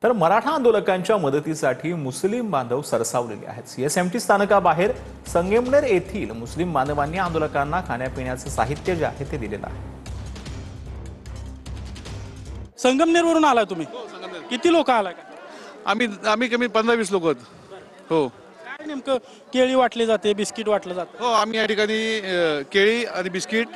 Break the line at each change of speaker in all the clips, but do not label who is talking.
तर मराठा आंदोलकांच्या मदतीसाठी मुस्लिम बांधव सरसावलेले आहेत। सीएसएमटी स्थानकाबाहेर संगमनेर येथील मुस्लिम बांधवांनी आंदोलकांना खाण्यापिण्याचे साहित्य जे आहे ते दिलेलं आहे।
संगमनेरवरून आला तुम्ही? किती लोक आला का?
आम्ही कमी 15-20 लोक आहोत। हो,
काय नेमकं केळी वाटली जाते, बिस्किट वाटलं जातं?
हो, आम्ही या ठिकाणी केळी आणि बिस्किट,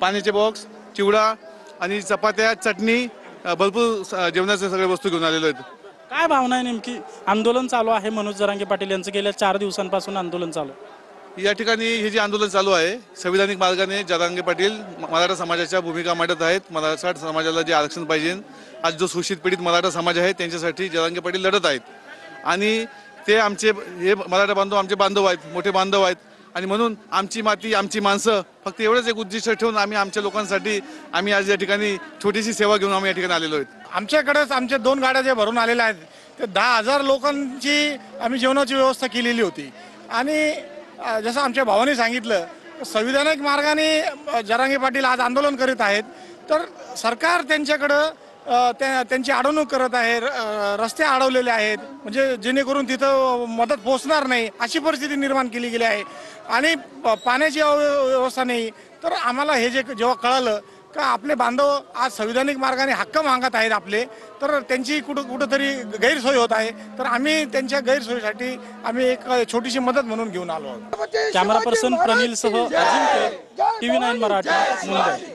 पाण्याचे बॉक्स, चिवडा आणि चपात्या, चटणी, भरपूर जेवणाच्या सगळ्या वस्तू घेऊन आलेलो आहेत।
काय भावना आहे नेमकी? आंदोलन चालू आहे, मनोज जरांगे पाटील यांचं गेल्या 4 दिवसांपासून आंदोलन चालू आहे।
या ठिकाणी हे जे आंदोलन चालू आहे, संविधानिक मार्गाने जरांगे पाटील मराठा समाजाच्या भूमिका मांडत आहेत। मराठा समाजाला जे आरक्षण पाहिजे, आज जो शोषित पीडित मराठा समाज आहे त्यांच्यासाठी जरांगे पाटील लढत आहेत आणि ते आमचे हे मराठा बांधव आमचे बांधव आहेत, मोठे बांधव आहेत आणि म्हणून आमची माती आमची माणसं फक्त एवढंच एक उद्दिष्ट ठेवून आम्ही आमच्या लोकांसाठी आम्ही आज या ठिकाणी छोटीशी सेवा घेऊन आम्ही या ठिकाणी आलेलो आहोत।
आमच्याकडेच आमच्या 2 गाड्या जे भरून आलेल्या आहेत ते 10,000 लोकांची आम्ही जेवणाची व्यवस्था केलेली होती आणि जसं आमच्या भावाने सांगितलं, संविधानिक मार्गाने जरांगे पाटील आज आंदोलन करीत आहेत, तर सरकार त्यांच्याकडं त्यांची अडवणूक करत आहे, रस्ते अडवलेले आहेत, म्हणजे जेणेकरून तिथं मदत पोहोचणार नाही अशी परिस्थिती निर्माण केली गेली आहे आणि पाण्याची व्यवस्था नाही। तर आम्हाला हे जेव्हा कळालं का आपले बांधव आज संविधानिक मार्गाने हक्क मागत आहेत आपले, तर त्यांची कुठंतरी गैरसोय होत आहे, तर आम्ही त्यांच्या गैरसोयीसाठी आम्ही एक छोटीशी मदत म्हणून घेऊन आलो आहोत।
कॅमेरा पर्सन प्रनिल सह अजिंक्य, TV9 मराठी, मुंबई।